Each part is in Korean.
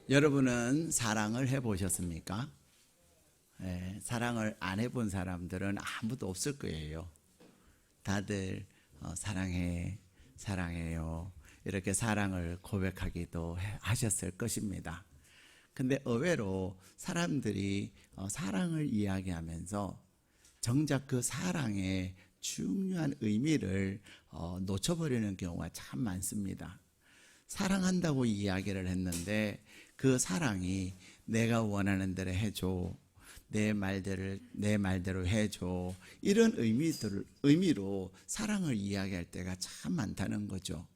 여러분은 사랑을 해보셨습니까? 사랑을 안 해본 사람들은 아무도 없을 거예요. 다들 사랑해, 사랑해요. 이렇게 사랑을 고백하기도 하셨을 것입니다. 근데 의외로 사람들이 사랑을 이야기하면서 정작 그 사랑의 중요한 의미를 놓쳐버리는 경우가 참 많습니다. 사랑한다고 이야기를 했는데 그 사랑이 내가 원하는 대로 해줘, 내 말대로 해줘, 이런 의미로 사랑을 이야기할 때가 참 많다는 거죠.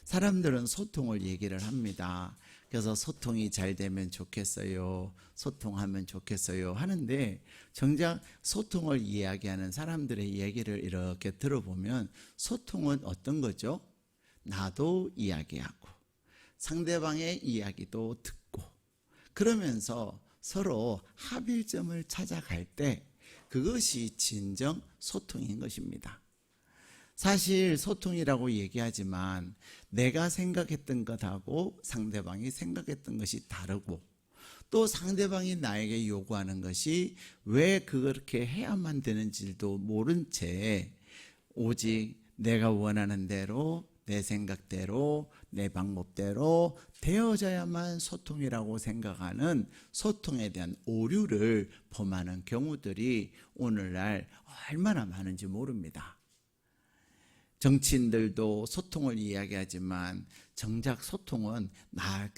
사람들은 소통을 얘기를 합니다. 그래서 소통이 잘 되면 좋겠어요, 소통하면 좋겠어요 하는데, 정작 소통을 이야기하는 사람들의 얘기를 이렇게 들어보면 소통은 어떤 거죠? 나도 이야기하고 상대방의 이야기도 듣고, 그러면서 서로 합일점을 찾아갈 때 그것이 진정 소통인 것입니다. 사실 소통이라고 얘기하지만 내가 생각했던 것하고 상대방이 생각했던 것이 다르고, 또 상대방이 나에게 요구하는 것이 왜 그렇게 해야만 되는지도 모른 채 오직 내가 원하는 대로, 내 생각대로, 내 방법대로 되어져야만 소통이라고 생각하는 소통에 대한 오류를 범하는 경우들이 오늘날 얼마나 많은지 모릅니다. 정치인들도 소통을 이야기하지만 정작 소통은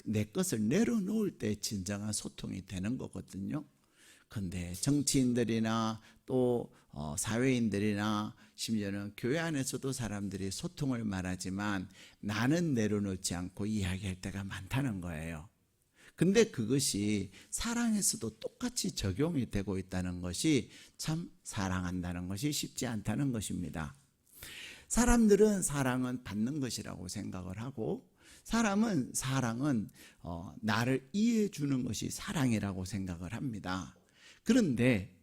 내 것을 내려놓을 때 진정한 소통이 되는 거거든요. 그런데 정치인들이나 또 사회인들이나 심지어는 교회 안에서도 사람들이 소통을 말하지만 나는 내려놓지 않고 이야기할 때가 많다는 거예요. 근데 그것이 사랑에서도 똑같이 적용이 되고 있다는 것이 참 사랑한다는 것이 쉽지 않다는 것입니다. 사람들은 사랑은 받는 것이라고 생각을 하고, 사랑은 나를 이해해 주는 것이 사랑이라고 생각을 합니다. 그런데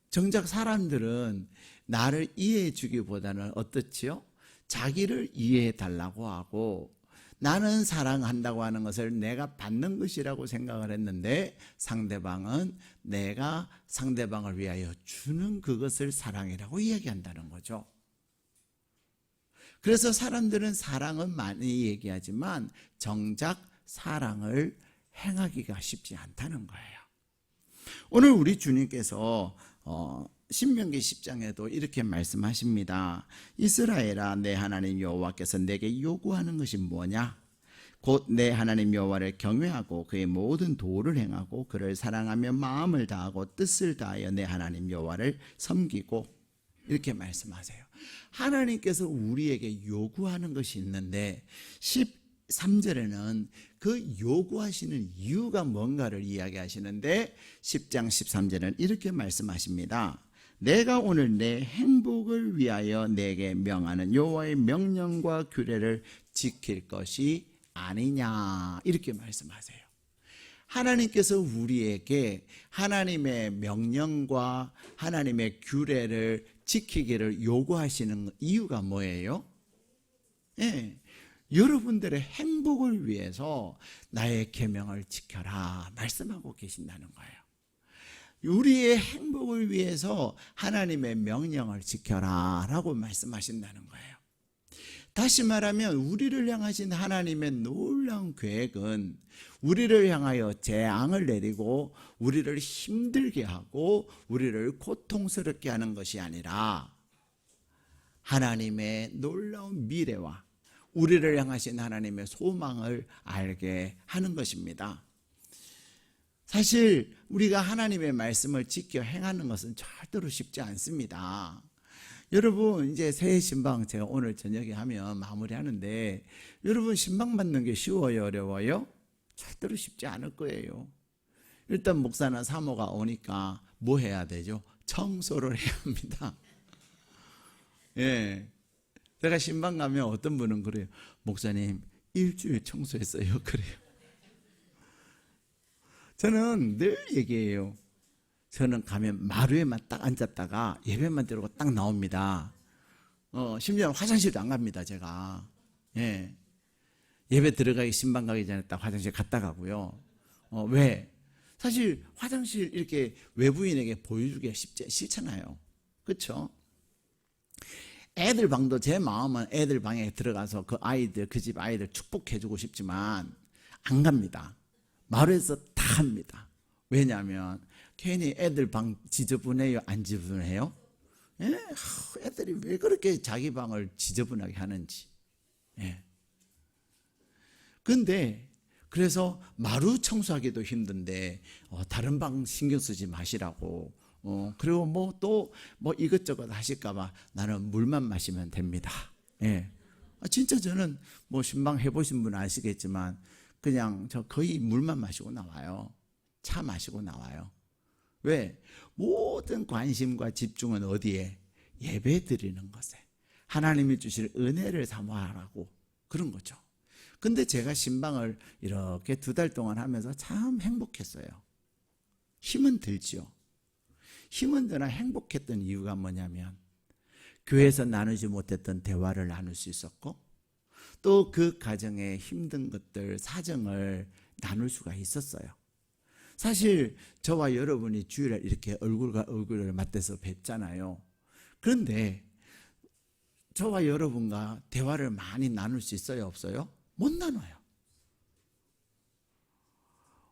정작 사람들은 나를 이해해 주기보다는 어떻지요? 자기를 이해해 달라고 하고, 나는 사랑한다고 하는 것을 내가 받는 것이라고 생각을 했는데, 상대방은 내가 상대방을 위하여 주는 그것을 사랑이라고 이야기한다는 거죠. 그래서 사람들은 사랑은 많이 얘기하지만 정작 사랑을 행하기가 쉽지 않다는 거예요. 오늘 우리 주님께서 신명기 10장에도 이렇게 말씀하십니다. 이스라엘아, 내 하나님 여호와께서 내게 요구하는 것이 뭐냐? 곧 내 하나님 여호와를 경외하고 그의 모든 도를 행하고 그를 사랑하며 마음을 다하고 뜻을 다하여 내 하나님 여호와를 섬기고, 이렇게 말씀하세요. 하나님께서 우리에게 요구하는 것이 있는데 13절에는 그 요구하시는 이유가 뭔가를 이야기하시는데 10장 13절은 이렇게 말씀하십니다. 내가 오늘 내 행복을 위하여 내게 명하는 여호와의 명령과 규례를 지킬 것이 아니냐, 이렇게 말씀하세요. 하나님께서 우리에게 하나님의 명령과 하나님의 규례를 지키기를 요구하시는 이유가 뭐예요? 여러분들의 행복을 위해서 나의 계명을 지켜라 말씀하고 계신다는 거예요. 우리의 행복을 위해서 하나님의 명령을 지켜라 라고 말씀하신다는 거예요. 다시 말하면 우리를 향하신 하나님의 놀라운 계획은 우리를 향하여 재앙을 내리고 우리를 힘들게 하고 우리를 고통스럽게 하는 것이 아니라 하나님의 놀라운 미래와 우리를 향하신 하나님의 소망을 알게 하는 것입니다. 사실 우리가 하나님의 말씀을 지켜 행하는 것은 절대로 쉽지 않습니다. 여러분, 이제 새해 신방 제가 오늘 저녁에 하면 마무리하는데, 여러분 신방 받는 게 쉬워요, 어려워요? 절대로 쉽지 않을 거예요. 일단 목사나 사모가 오니까 뭐 해야 되죠? 청소를 해야 합니다. 제가 신방 가면 어떤 분은 그래요. 목사님, 일주일 청소했어요. 그래요. 저는 늘 얘기해요. 저는 가면 마루에만 딱 앉았다가 예배만 드리고 딱 나옵니다. 심지어 화장실도 안 갑니다, 제가. 예배 들어가기 신방 가기 전에 딱 화장실 갔다 가고요. 왜? 사실 화장실 이렇게 외부인에게 보여주기가 싫잖아요. 그렇죠? 애들 방도 제 마음은 애들 방에 들어가서 그 아이들, 그 집 아이들 축복해주고 싶지만 안 갑니다. 마루에서 다 합니다. 왜냐하면 괜히 애들 방 지저분해요? 안 지저분해요? 예? 애들이 왜 그렇게 자기 방을 지저분하게 하는지. 예. 근데 그래서 마루 청소하기도 힘든데 다른 방 신경 쓰지 마시라고. 그리고 뭐 또 뭐 이것저것 하실까봐 나는 물만 마시면 됩니다. 예. 진짜 저는 뭐 신방 해보신 분 아시겠지만 그냥 저 거의 물만 마시고 나와요. 차 마시고 나와요. 왜? 모든 관심과 집중은 어디에? 예배 드리는 것에. 하나님이 주실 은혜를 사모하라고 그런 거죠. 근데 제가 신방을 이렇게 2달 동안 하면서 참 행복했어요. 힘은 들지요. 힘은 드나 행복했던 이유가 뭐냐면 교회에서 나누지 못했던 대화를 나눌 수 있었고 또 그 가정의 힘든 것들, 사정을 나눌 수가 있었어요. 사실 저와 여러분이 주일에 이렇게 얼굴과 얼굴을 맞대서 뵙잖아요. 그런데 저와 여러분과 대화를 많이 나눌 수 있어요, 없어요? 못 나눠요.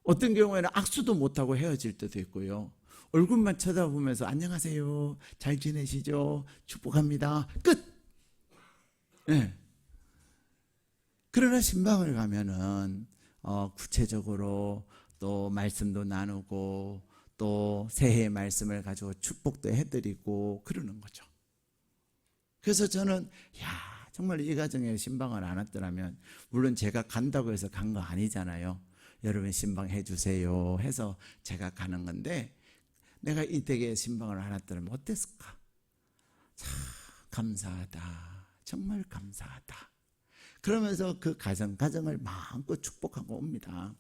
어떤 경우에는 악수도 못하고 헤어질 때도 있고요. 얼굴만 쳐다보면서 안녕하세요, 잘 지내시죠, 축복합니다, 끝. 네. 그러나 신방을 가면은 구체적으로 또 말씀도 나누고 또 새해 말씀을 가지고 축복도 해드리고 그러는 거죠. 그래서 저는 정말 이 가정에 신방을 안 왔더라면, 물론 제가 간다고 해서 간 거 아니잖아요. 여러분 신방 해주세요 해서 제가 가는 건데, 내가 이 댁에 신방을 안 왔더라면 어땠을까? 참 감사하다, 정말 감사하다. 그러면서 그 가정을 마음껏 축복하고 옵니다.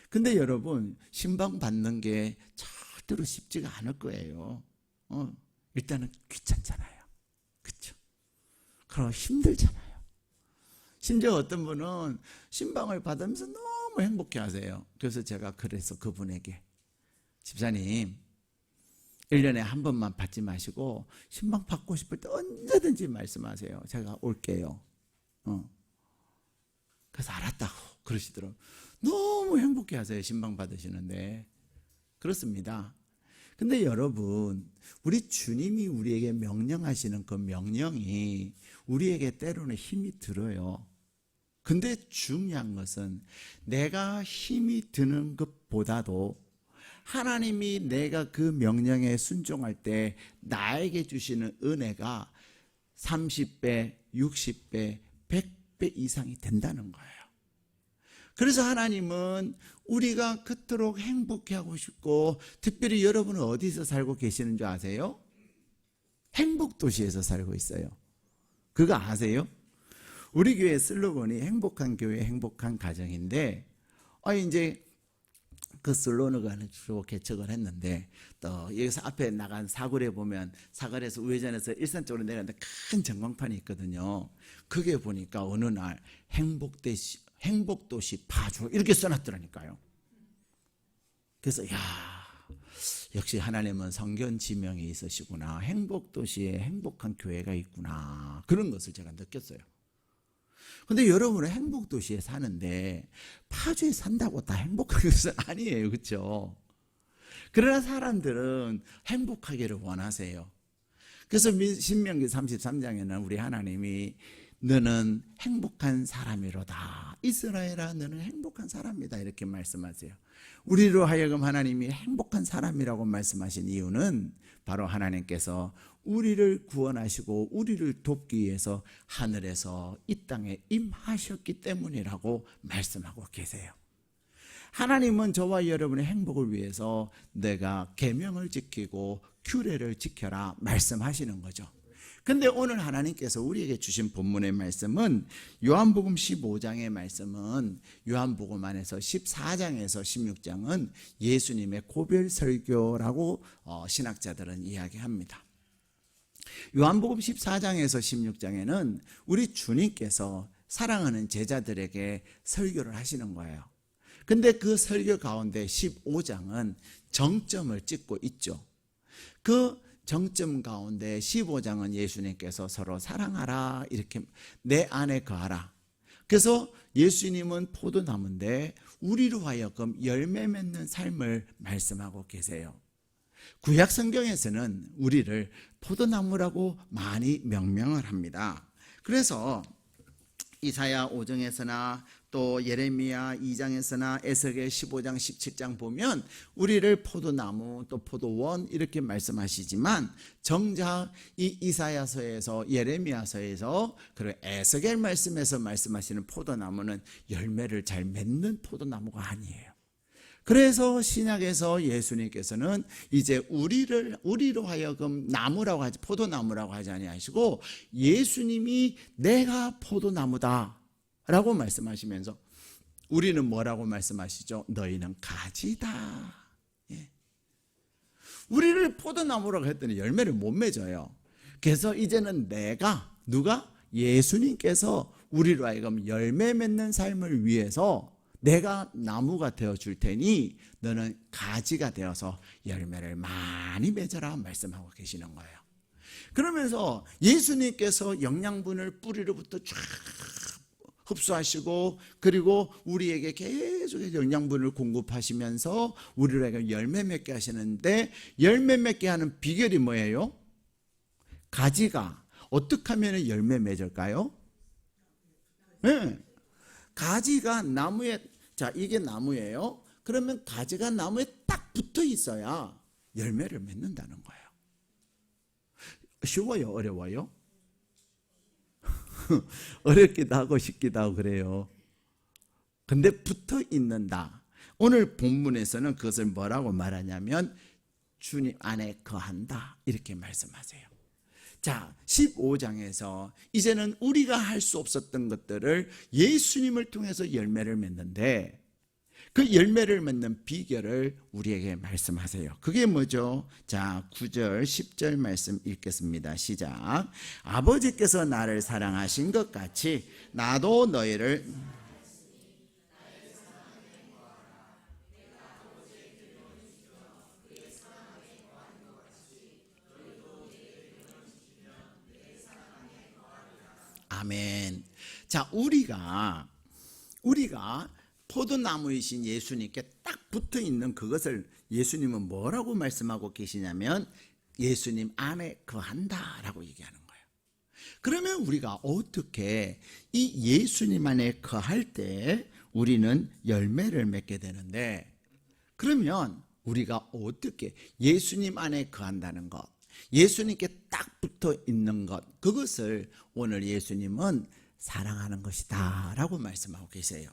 근데 여러분, 신방 받는 게 절대로 쉽지가 않을 거예요. 일단은 귀찮잖아요. 그렇죠? 그럼 힘들잖아요. 심지어 어떤 분은 신방을 받으면서 너무 행복해 하세요. 그래서 제가 그래서 그분에게, 집사님 1년에 한 번만 받지 마시고 신방 받고 싶을 때 언제든지 말씀하세요. 제가 올게요. 그래서 알았다고 그러시더라고요. 너무 행복해 하세요, 신방 받으시는데. 그렇습니다. 근데 여러분, 우리 주님이 우리에게 명령하시는 그 명령이 우리에게 때로는 힘이 들어요. 근데 중요한 것은 내가 힘이 드는 것보다도 하나님이 내가 그 명령에 순종할 때 나에게 주시는 은혜가 30배, 60배, 100배 이상이 된다는 거예요. 그래서 하나님은 우리가 그토록 행복해하고 싶고, 특별히 여러분은 어디서 살고 계시는 줄 아세요? 행복도시에서 살고 있어요. 그거 아세요? 우리 교회 슬로건이 행복한 교회, 행복한 가정인데, 이제 그 슬로건을 주로 개척을 했는데, 또 여기서 앞에 나간 사거리에 보면, 사거리에서 우회전해서 일산 쪽으로 내려가는데 큰 전광판이 있거든요. 그게 보니까 어느 날 행복도시 파주 이렇게 써놨더라니까요. 그래서 역시 하나님은 성견 지명이 있으시구나, 행복도시에 행복한 교회가 있구나, 그런 것을 제가 느꼈어요. 근데 여러분은 행복도시에 사는데 파주에 산다고 다 행복한 것은 아니에요. 그렇죠? 그러나 사람들은 행복하기를 원하세요. 그래서 신명기 33장에는 우리 하나님이 너는 행복한 사람이로다, 이스라엘아 너는 행복한 사람이다, 이렇게 말씀하세요. 우리로 하여금 하나님이 행복한 사람이라고 말씀하신 이유는 바로 하나님께서 우리를 구원하시고 우리를 돕기 위해서 하늘에서 이 땅에 임하셨기 때문이라고 말씀하고 계세요. 하나님은 저와 여러분의 행복을 위해서 내가 계명을 지키고 규례를 지켜라 말씀하시는 거죠. 근데 오늘 하나님께서 우리에게 주신 본문의 말씀은 요한복음 15장의 말씀은 요한복음 안에서 14장에서 16장은 예수님의 고별 설교라고 신학자들은 이야기합니다. 요한복음 14장에서 16장에는 우리 주님께서 사랑하는 제자들에게 설교를 하시는 거예요. 근데 그 설교 가운데 15장은 정점을 찍고 있죠. 그 정점 가운데 15장은 예수님께서 서로 사랑하라, 이렇게 내 안에 거하라. 그래서 예수님은 포도나무인데 우리로 하여금 열매 맺는 삶을 말씀하고 계세요. 구약 성경에서는 우리를 포도나무라고 많이 명명을 합니다. 그래서 이사야 5장에서나 또 예레미야 2장에서나 에스겔 15장 17장 보면 우리를 포도나무 또 포도원 이렇게 말씀하시지만, 정작 이 이사야서에서 예레미야서에서 그리고 에스겔 말씀에서 말씀하시는 포도나무는 열매를 잘 맺는 포도나무가 아니에요. 그래서 신약에서 예수님께서는 이제 우리로 하여금 나무라고 하지, 포도나무라고 하지 아니하시고 예수님이 내가 포도나무다 라고 말씀하시면서 우리는 뭐라고 말씀하시죠? 너희는 가지다. 예. 우리를 포도나무라고 했더니 열매를 못 맺어요. 그래서 이제는 누가? 예수님께서 우리로 하여금 열매 맺는 삶을 위해서 내가 나무가 되어 줄 테니 너는 가지가 되어서 열매를 많이 맺어라 말씀하고 계시는 거예요. 그러면서 예수님께서 영양분을 뿌리로부터 쫙 흡수하시고 그리고 우리에게 계속 영양분을 공급하시면서 우리에게 열매 맺게 하시는데, 열매 맺게 하는 비결이 뭐예요? 가지가 어떻게 하면 열매 맺을까요? 네. 가지가 나무에, 자, 이게 나무예요. 그러면 가지가 나무에 딱 붙어 있어야 열매를 맺는다는 거예요. 쉬워요? 어려워요? 어렵기도 하고 쉽기도 하고 그래요. 근데 붙어 있는다. 오늘 본문에서는 그것을 뭐라고 말하냐면 주님 안에 거한다 이렇게 말씀하세요. 자, 15장에서 이제는 우리가 할 수 없었던 것들을 예수님을 통해서 열매를 맺는데, 그 열매를 맺는 비결을 우리에게 말씀하세요. 그게 뭐죠? 자, 9절 10절 말씀 읽겠습니다. 시작. 아버지께서 나를 사랑하신 것 같이 나도 너희를 아멘. 자, 우리가 포도나무이신 예수님께 딱 붙어 있는 그것을 예수님은 뭐라고 말씀하고 계시냐면 예수님 안에 거한다라고 얘기하는 거예요. 그러면 우리가 어떻게 이 예수님 안에 거할 때 우리는 열매를 맺게 되는데, 그러면 우리가 어떻게 예수님 안에 거한다는 것, 예수님께 딱 붙어 있는 것, 그것을 오늘 예수님은 사랑하는 것이다 라고 말씀하고 계세요.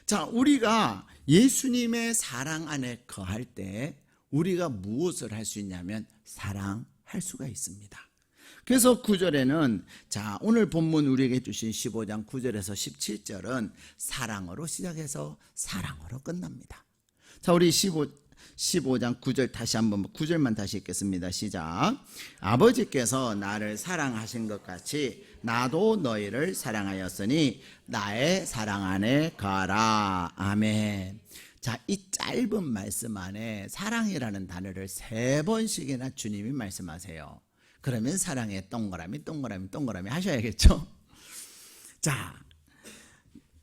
자, 우리가 예수님의 사랑 안에 거할 때 우리가 무엇을 할 수 있냐면 사랑할 수가 있습니다. 그래서 9절에는 자, 오늘 본문 우리에게 주신 15장 9절에서 17절은 사랑으로 시작해서 사랑으로 끝납니다. 자, 우리 15장 9절 다시 한번 9절만 다시 읽겠습니다. 시작. 아버지께서 나를 사랑하신 것 같이 나도 너희를 사랑하였으니 나의 사랑 안에 거하라. 아멘. 자, 이 짧은 말씀 안에 사랑이라는 단어를 3번씩이나 주님이 말씀하세요. 그러면 사랑에 동그라미 동그라미 동그라미 하셔야겠죠. 자,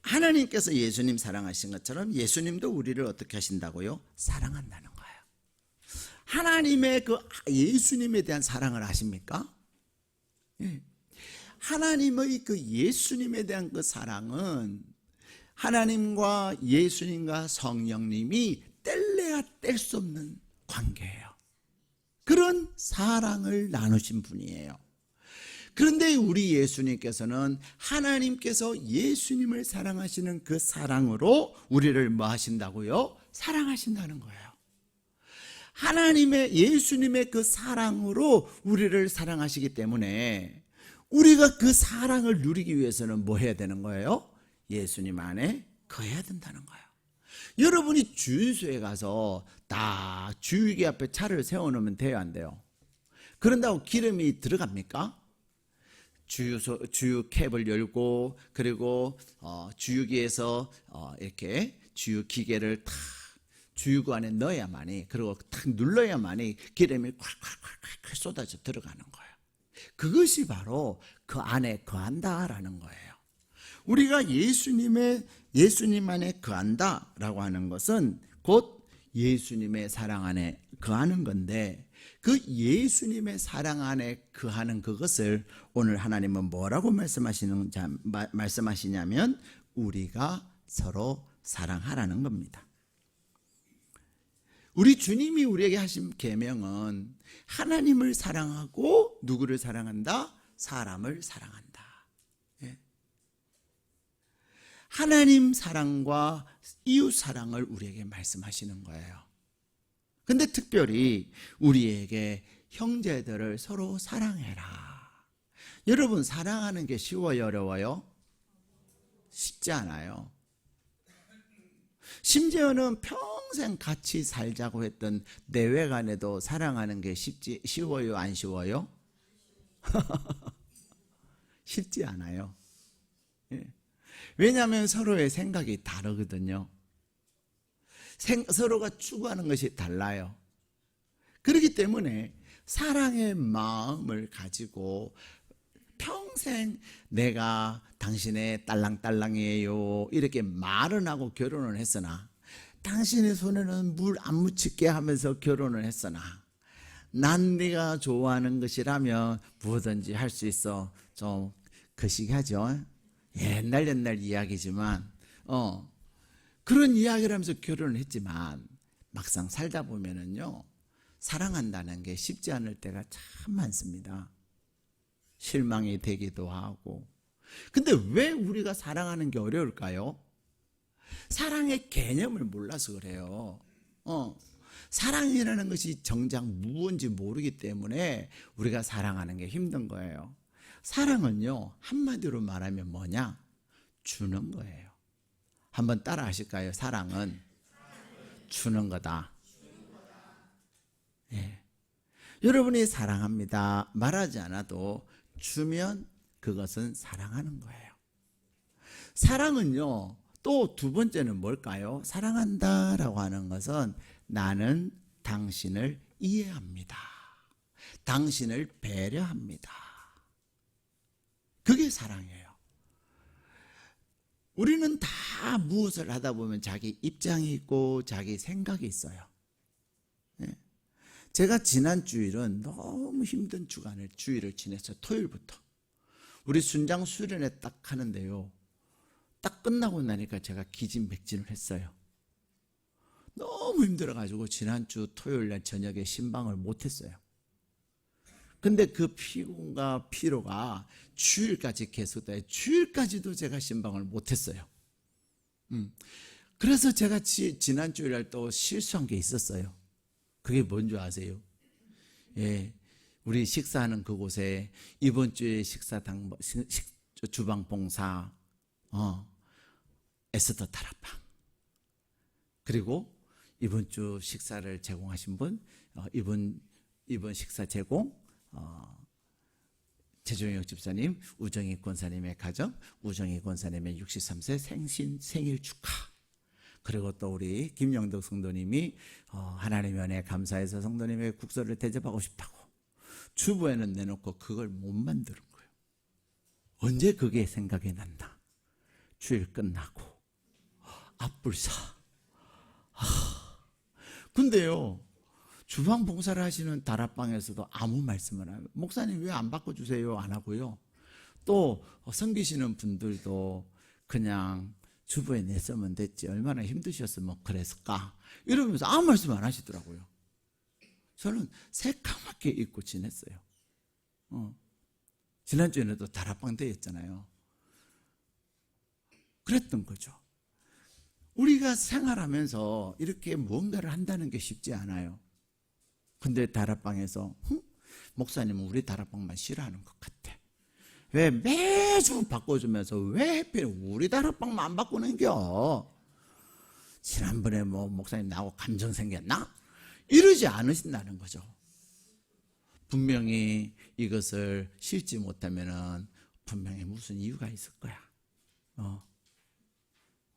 하나님께서 예수님 사랑하신 것처럼 예수님도 우리를 어떻게 하신다고요? 사랑한다는 거예요. 하나님의 그 예수님에 대한 사랑을 아십니까? 예. 하나님의 그 예수님에 대한 그 사랑은 하나님과 예수님과 성령님이 뗄래야 뗄 수 없는 관계예요. 그런 사랑을 나누신 분이에요. 그런데 우리 예수님께서는 하나님께서 예수님을 사랑하시는 그 사랑으로 우리를 뭐 하신다고요? 사랑하신다는 거예요. 하나님의 예수님의 그 사랑으로 우리를 사랑하시기 때문에 우리가 그 사랑을 누리기 위해서는 뭐 해야 되는 거예요? 예수님 안에 거해야 된다는 거예요. 여러분이 주유소에 가서 딱 주유기 앞에 차를 세워놓으면 돼요, 안 돼요? 그런다고 기름이 들어갑니까? 주유 캡을 열고, 그리고 주유기에서 이렇게 주유 기계를 탁 주유구 안에 넣어야만이, 그리고 탁 눌러야만이 기름이 콸콸콸콸 쏟아져 들어가는 거예요. 그것이 바로 그 안에 거한다라는 거예요. 우리가 예수님 안에 거한다라고 하는 것은 곧 예수님의 사랑 안에 거하는 건데, 그 예수님의 사랑 안에 거하는 그것을 오늘 하나님은 뭐라고 말씀하시냐면 우리가 서로 사랑하라는 겁니다. 우리 주님이 우리에게 하신 계명은 하나님을 사랑하고 누구를 사랑한다? 사람을 사랑한다. 예. 하나님 사랑과 이웃 사랑을 우리에게 말씀하시는 거예요. 근데 특별히 우리에게 형제들을 서로 사랑해라. 여러분, 사랑하는 게 쉬워요, 어려워요? 쉽지 않아요. 심지어는 평생 같이 살자고 했던 내외간에도 사랑하는 게 쉬워요, 안 쉬워요? 쉽지 않아요. 예. 왜냐하면 서로의 생각이 다르거든요. 서로가 추구하는 것이 달라요. 그렇기 때문에 사랑의 마음을 가지고 평생 내가 당신의 딸랑딸랑이에요 이렇게 말은 하고 결혼을 했으나, 당신의 손에는 물 안 묻히게 하면서 결혼을 했으나, 난 네가 좋아하는 것이라면 뭐든지 할 수 있어. 좀 거시기하죠. 옛날 이야기지만 그런 이야기를 하면서 결혼을 했지만 막상 살다 보면은요, 사랑한다는 게 쉽지 않을 때가 참 많습니다. 실망이 되기도 하고. 근데 왜 우리가 사랑하는 게 어려울까요? 사랑의 개념을 몰라서 그래요. 사랑이라는 것이 정작 무엇인지 모르기 때문에 우리가 사랑하는 게 힘든 거예요. 사랑은요, 한마디로 말하면 뭐냐? 주는 거예요. 한번 따라 하실까요? 사랑은 주는 거다. 예. 여러분이 사랑합니다 말하지 않아도 주면 그것은 사랑하는 거예요. 사랑은요, 또 두 번째는 뭘까요? 사랑한다라고 하는 것은 나는 당신을 이해합니다. 당신을 배려합니다. 그게 사랑이에요. 우리는 다 무엇을 하다 보면 자기 입장이 있고 자기 생각이 있어요. 예. 제가 지난 주일은 너무 힘든 주일을 지냈어요. 토요일부터. 우리 순장 수련회 딱 하는데요, 딱 끝나고 나니까 제가 기진맥진을 했어요. 너무 힘들어가지고 지난주 토요일날 저녁에 신방을 못했어요. 근데 그 피곤과 피로가 주일까지 계속돼요. 주일까지도 제가 신방을 못했어요. 그래서 제가 지난 주일날 또 실수한 게 있었어요. 그게 뭔지 아세요? 예, 우리 식사하는 그곳에 이번 주에 주방 봉사, 에스더 다락방, 그리고 이번 주 식사를 제공하신 분, 이번 식사 제공 최종혁 집사님, 우정희 권사님의 가정, 우정희 권사님의 63세 생일 축하. 그리고 또 우리 김영덕 성도님이 하나님의 은혜에 감사해서 성도님의 국서를 대접하고 싶다고 주부에는 내놓고 그걸 못 만드는 거예요. 언제 그게 생각이 난다? 주일 끝나고 앞불사. 근데요, 주방 봉사를 하시는 다락방에서도 아무 말씀을 안 해요. 목사님 왜 안 바꿔주세요? 안 하고요. 또 섬기시는 분들도 그냥 주부에 내쓰면 됐지, 얼마나 힘드셨으면 그랬을까, 이러면서 아무 말씀 안 하시더라고요. 저는 새까맣게 잊고 지냈어요. 지난주에는 또 다락방 대회였잖아요. 그랬던 거죠. 우리가 생활하면서 이렇게 무언가를 한다는 게 쉽지 않아요. 근데 다락방에서 목사님은 우리 다락방만 싫어하는 것 같아. 왜 매주 바꿔주면서 왜 하필 우리 다락방만 안 바꾸는겨? 지난번에 뭐 목사님 나하고 감정 생겼나? 이러지 않으신다는 거죠. 분명히 이것을 싫지 못하면은 분명히 무슨 이유가 있을 거야.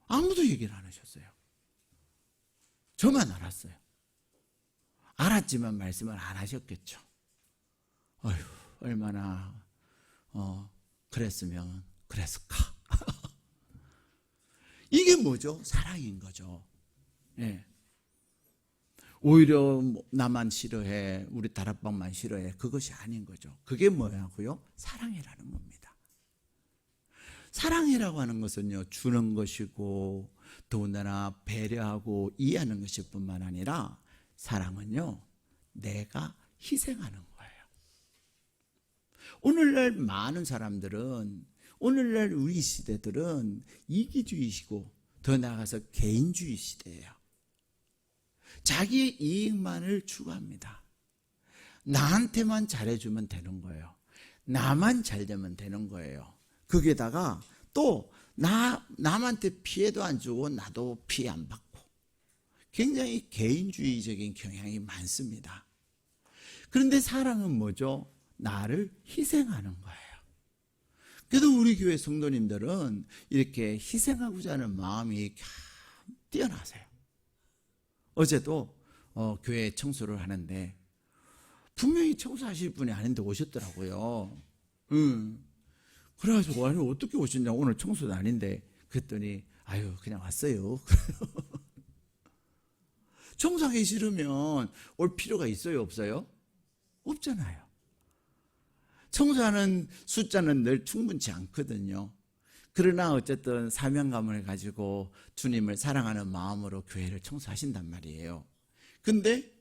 아무도 얘기를 안 하셨어요. 저만 알았어요. 알았지만 말씀을 안 하셨겠죠. 어휴, 얼마나 그랬으면 그랬을까. 이게 뭐죠? 사랑인 거죠. 예. 오히려 나만 싫어해, 우리 다락방만 싫어해, 그것이 아닌 거죠. 그게 뭐냐고요? 사랑이라는 겁니다. 사랑이라고 하는 것은요, 주는 것이고 더군다나 배려하고 이해하는 것일 뿐만 아니라 사랑은요, 내가 희생하는 거예요. 오늘날 많은 사람들은, 오늘날 우리 시대들은 이기주의시고 더 나아가서 개인주의 시대예요. 자기의 이익만을 추구합니다. 나한테만 잘해주면 되는 거예요. 나만 잘 되면 되는 거예요. 거기에다가 또 남한테 피해도 안 주고 나도 피해 안 받고 굉장히 개인주의적인 경향이 많습니다. 그런데 사랑은 뭐죠? 나를 희생하는 거예요. 그래도 우리 교회 성도님들은 이렇게 희생하고자 하는 마음이 뛰어나세요. 어제도 교회 청소를 하는데 분명히 청소하실 분이 아닌데 오셨더라고요. 그래가지고 아니 어떻게 오셨냐, 오늘 청소도 아닌데. 그랬더니 아유 그냥 왔어요. 청소하기 싫으면 올 필요가 있어요, 없어요? 없잖아요. 청소하는 숫자는 늘 충분치 않거든요. 그러나 어쨌든 사명감을 가지고 주님을 사랑하는 마음으로 교회를 청소하신단 말이에요. 근데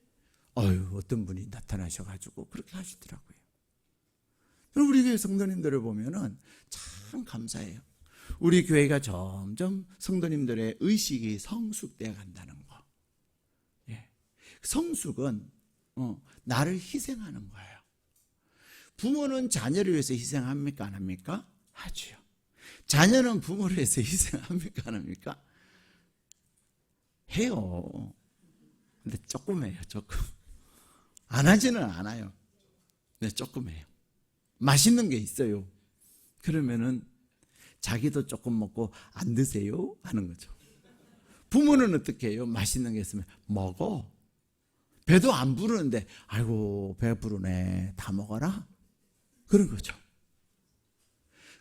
어떤 분이 나타나셔가지고 그렇게 하시더라고요. 우리 교회 성도님들을 보면은 참 감사해요. 우리 교회가 점점 성도님들의 의식이 성숙되어 간다는 거. 예. 성숙은 나를 희생하는 거예요. 부모는 자녀를 위해서 희생합니까, 안 합니까? 하지요. 자녀는 부모를 위해서 희생합니까, 안 합니까? 해요. 근데 조금 해요, 조금. 안 하지는 않아요. 네, 조금 해요. 맛있는 게 있어요. 그러면은 자기도 조금 먹고 안 드세요? 하는 거죠. 부모는 어떻게 해요? 맛있는 게 있으면 먹어. 배도 안 부르는데 아이고 배부르네, 다 먹어라. 그런 거죠.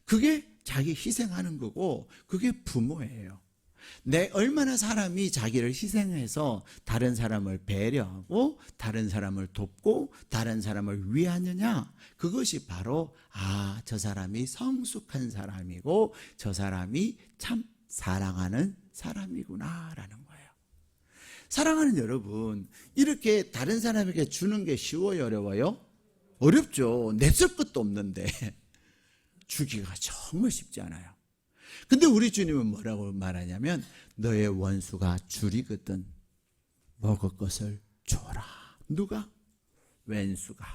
그게 자기 희생하는 거고 그게 부모예요. 얼마나 사람이 자기를 희생해서 다른 사람을 배려하고 다른 사람을 돕고 다른 사람을 위하느냐, 그것이 바로 저 사람이 성숙한 사람이고 저 사람이 참 사랑하는 사람이구나 라는 거예요. 사랑하는 여러분, 이렇게 다른 사람에게 주는 게 쉬워요, 어려워요? 어렵죠. 냈을 것도 없는데 주기가 정말 쉽지 않아요. 근데 우리 주님은 뭐라고 말하냐면 너의 원수가 줄이거든 먹을 것을 줘라. 누가? 왼수가.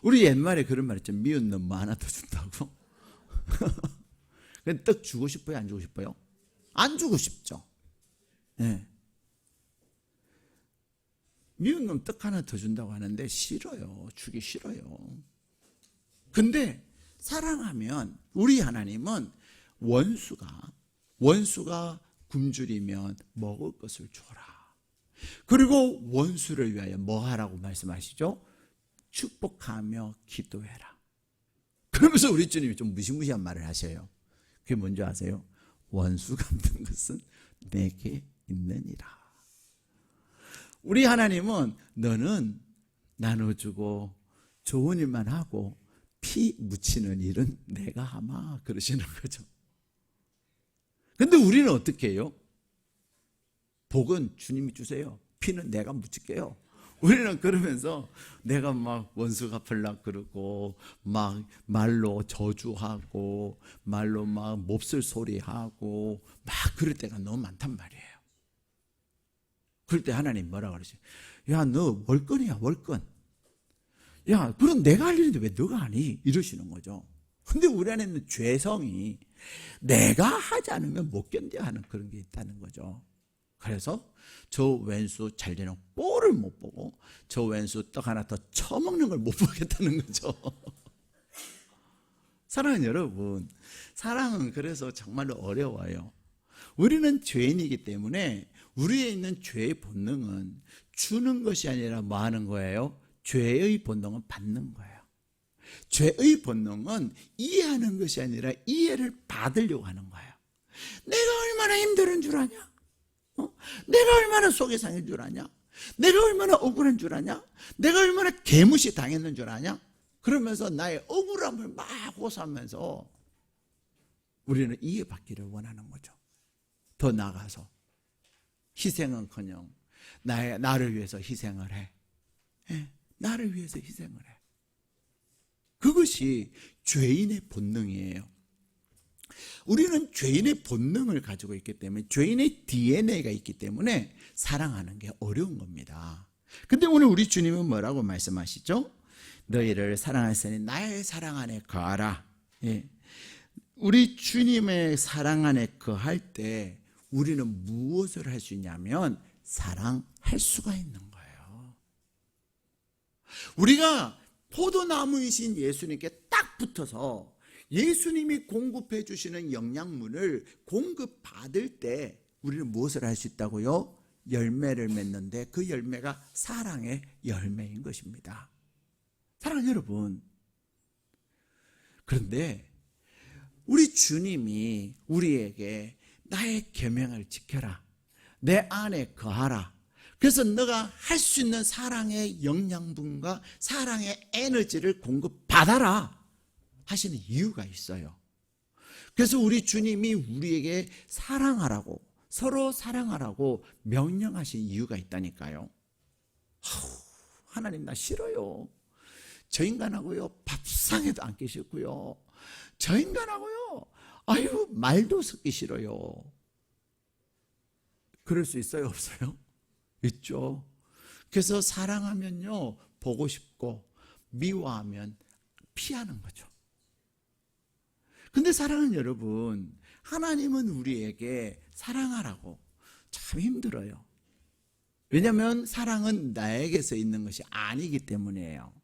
우리 옛말에 그런 말 있죠. 미운 놈 뭐 하나 더 준다고. 떡 주고 싶어요, 안 주고 싶어요? 안 주고 싶죠. 네. 미운 놈 떡 하나 더 준다고 하는데 싫어요. 주기 싫어요. 근데 사랑하면 우리 하나님은 원수가 굶주리면 먹을 것을 줘라. 그리고 원수를 위하여 뭐 하라고 말씀하시죠? 축복하며 기도해라. 그러면서 우리 주님이 좀 무시무시한 말을 하셔요. 그게 뭔지 아세요? 원수 갚는 것은 내게 있느니라. 우리 하나님은 너는 나눠주고 좋은 일만 하고 피 묻히는 일은 내가 하마, 그러시는 거죠. 근데 우리는 어떻게 해요? 복은 주님이 주세요. 피는 내가 묻힐게요. 우리는 그러면서 내가 막 원수 갚으려고 그러고 막 말로 저주하고 말로 막 몹쓸 소리하고 막 그럴 때가 너무 많단 말이에요. 그럴 때 하나님 뭐라 그러지? 야, 너 월권이야, 월권. 야, 그럼 내가 할 일인데 왜 너가 하니? 이러시는 거죠. 근데 우리 안에 있는 죄성이 내가 하지 않으면 못 견뎌 하는 그런 게 있다는 거죠. 그래서 저 왼수 잘 되는 꼴을 못 보고 저 왼수 떡 하나 더 처먹는 걸 못 보겠다는 거죠. 사랑하는 여러분, 사랑은 그래서 정말로 어려워요. 우리는 죄인이기 때문에 우리에 있는 죄의 본능은 주는 것이 아니라 뭐 하는 거예요? 죄의 본능은 받는 거예요. 죄의 본능은 이해하는 것이 아니라 이해를 받으려고 하는 거예요. 내가 얼마나 힘든 줄 아냐? 내가 얼마나 속이 상한 줄 아냐? 내가 얼마나 억울한 줄 아냐? 내가 얼마나 개무시 당했는 줄 아냐? 그러면서 나의 억울함을 막 호소하면서 우리는 이해받기를 원하는 거죠. 더 나아가서 희생은커녕 나를 위해서 희생을 해. 나를 위해서 희생을 해. 그것이 죄인의 본능이에요. 우리는 죄인의 본능을 가지고 있기 때문에, 죄인의 DNA가 있기 때문에 사랑하는 게 어려운 겁니다. 근데 오늘 우리 주님은 뭐라고 말씀하시죠? 너희를 사랑하시니 나의 사랑 안에 거하라. 우리 주님의 사랑 안에 거할 때 우리는 무엇을 할 수 있냐면 사랑할 수가 있는 거예요. 우리가 포도나무이신 예수님께 딱 붙어서 예수님이 공급해 주시는 영양분을 공급받을 때 우리는 무엇을 할 수 있다고요? 열매를 맺는데 그 열매가 사랑의 열매인 것입니다. 사랑하는 여러분, 그런데 우리 주님이 우리에게 나의 계명을 지켜라, 내 안에 거하라, 그래서 너가 할 수 있는 사랑의 영양분과 사랑의 에너지를 공급받아라 하시는 이유가 있어요. 그래서 우리 주님이 우리에게 사랑하라고, 서로 사랑하라고 명령하신 이유가 있다니까요. 하나님 나 싫어요. 저 인간하고요 밥상에도 앉기 싫고요, 저 인간하고요 아유 말도 섞기 싫어요. 그럴 수 있어요, 없어요? 있죠. 그래서 사랑하면요 보고 싶고, 미워하면 피하는 거죠. 근데 사랑하는 여러분, 하나님은 우리에게 사랑하라고 참 힘들어요. 왜냐하면 사랑은 나에게서 있는 것이 아니기 때문이에요.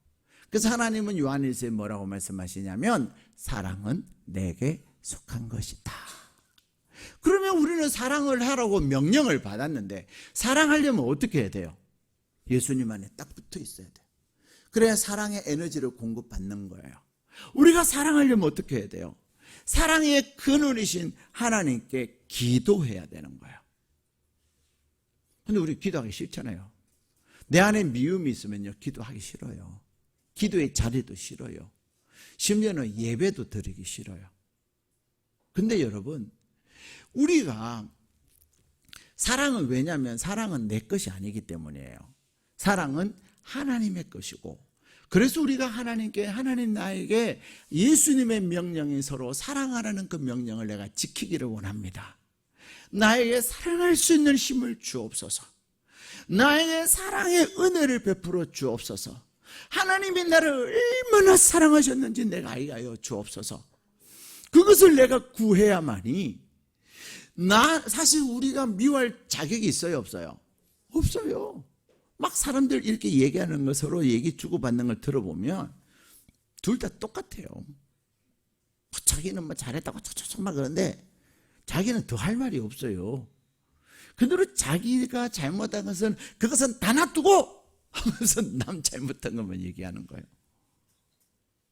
그래서 하나님은 요한일서에 뭐라고 말씀하시냐면 사랑은 내게 속한 것이다. 그러면 우리는 사랑을 하라고 명령을 받았는데 사랑하려면 어떻게 해야 돼요? 예수님 안에 딱 붙어 있어야 돼요. 그래야 사랑의 에너지를 공급받는 거예요. 우리가 사랑하려면 어떻게 해야 돼요? 사랑의 근원이신 하나님께 기도해야 되는 거예요. 근데 우리 기도하기 싫잖아요. 내 안에 미움이 있으면요 기도하기 싫어요. 기도의 자리도 싫어요. 심지어는 예배도 드리기 싫어요. 근데 여러분, 우리가 사랑은, 왜냐하면 사랑은 내 것이 아니기 때문이에요. 사랑은 하나님의 것이고, 그래서 우리가 하나님께, 하나님 나에게 예수님의 명령이 서로 사랑하라는 그 명령을 내가 지키기를 원합니다. 나에게 사랑할 수 있는 힘을 주옵소서. 나에게 사랑의 은혜를 베풀어 주옵소서. 하나님이 나를 얼마나 사랑하셨는지 내가 알게 주옵소서. 그것을 내가 구해야만이, 사실 우리가 미워할 자격이 있어요, 없어요? 없어요. 막 사람들 이렇게 얘기하는 거, 서로 얘기 주고받는 걸 들어보면 둘 다 똑같아요. 자기는 뭐 잘했다고 막 그러는데 자기는 더 할 말이 없어요. 그대로 자기가 잘못한 것은 그것은 다 놔두고 하면서 남 잘못한 것만 얘기하는 거예요.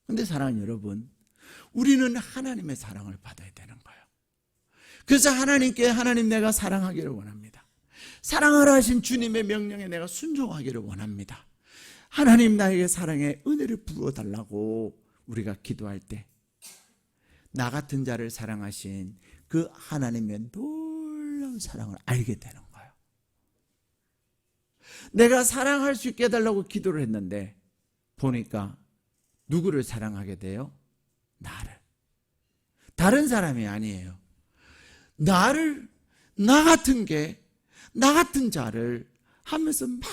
그런데 사랑하는 여러분, 우리는 하나님의 사랑을 받아야 되는 거예요. 그래서 하나님께, 하나님 내가 사랑하기를 원합니다. 사랑하라 하신 주님의 명령에 내가 순종하기를 원합니다. 하나님 나에게 사랑의 은혜를 부어달라고 우리가 기도할 때 나 같은 자를 사랑하신 그 하나님의 놀라운 사랑을 알게 되는 거예요. 내가 사랑할 수 있게 해달라고 기도를 했는데 보니까 누구를 사랑하게 돼요? 나를. 다른 사람이 아니에요. 나를, 나 같은 자를 하면서 막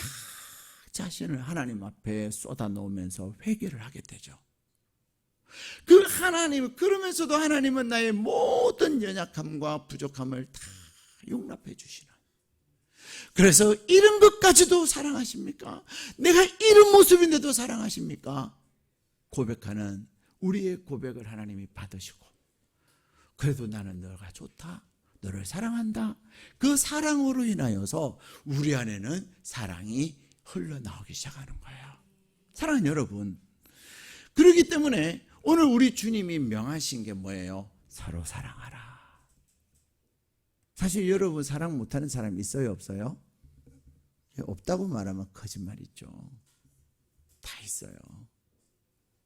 자신을 하나님 앞에 쏟아 놓으면서 회개를 하게 되죠. 그 하나님, 그러면서도 하나님은 나의 모든 연약함과 부족함을 다 용납해 주시는. 그래서 이런 것까지도 사랑하십니까? 내가 이런 모습인데도 사랑하십니까? 고백하는 우리의 고백을 하나님이 받으시고, 그래도 나는 너가 좋다, 너를 사랑한다, 그 사랑으로 인하여서 우리 안에는 사랑이 흘러나오기 시작하는 거예요. 사랑하는 여러분, 그렇기 때문에 오늘 우리 주님이 명하신 게 뭐예요? 서로 사랑하라. 사실 여러분, 사랑 못하는 사람 있어요, 없어요? 없다고 말하면 거짓말이죠. 다 있어요.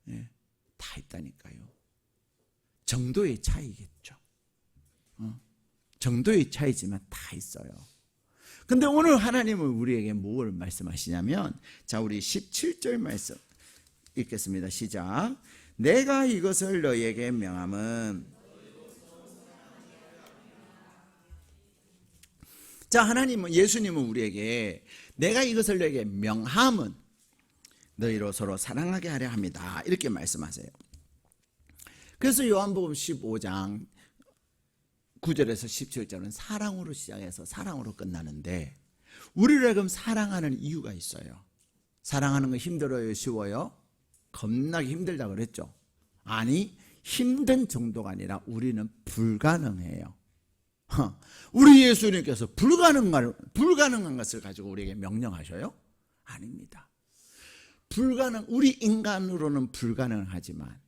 예, 다 있다니까요. 정도의 차이겠죠. 정도의 차이지만 다 있어요. 근데 오늘 하나님은 우리에게 뭘 말씀하시냐면, 자, 우리 17절 말씀 읽겠습니다. 시작. 내가 이것을 너희에게 명함은, 자, 하나님은, 예수님은 우리에게 내가 이것을 너희에게 명함은 너희로 서로 사랑하게 하려 합니다, 이렇게 말씀하세요. 그래서 요한복음 15장 9절에서 17절은 사랑으로 시작해서 사랑으로 끝나는데, 우리를 그럼 사랑하는 이유가 있어요. 사랑하는 거 힘들어요, 쉬워요? 겁나게 힘들다 그랬죠. 아니, 힘든 정도가 아니라 우리는 불가능해요. 우리 예수님께서 불가능한 것을 가지고 우리에게 명령하셔요? 아닙니다. 우리 인간으로는 불가능하지만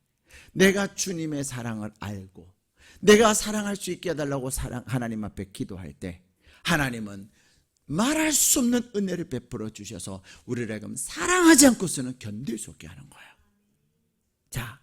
내가 주님의 사랑을 알고 내가 사랑할 수 있게 해달라고 하나님 앞에 기도할 때, 하나님은 말할 수 없는 은혜를 베풀어 주셔서 우리를 사랑하지 않고서는 견딜 수 없게 하는 거예요. 자,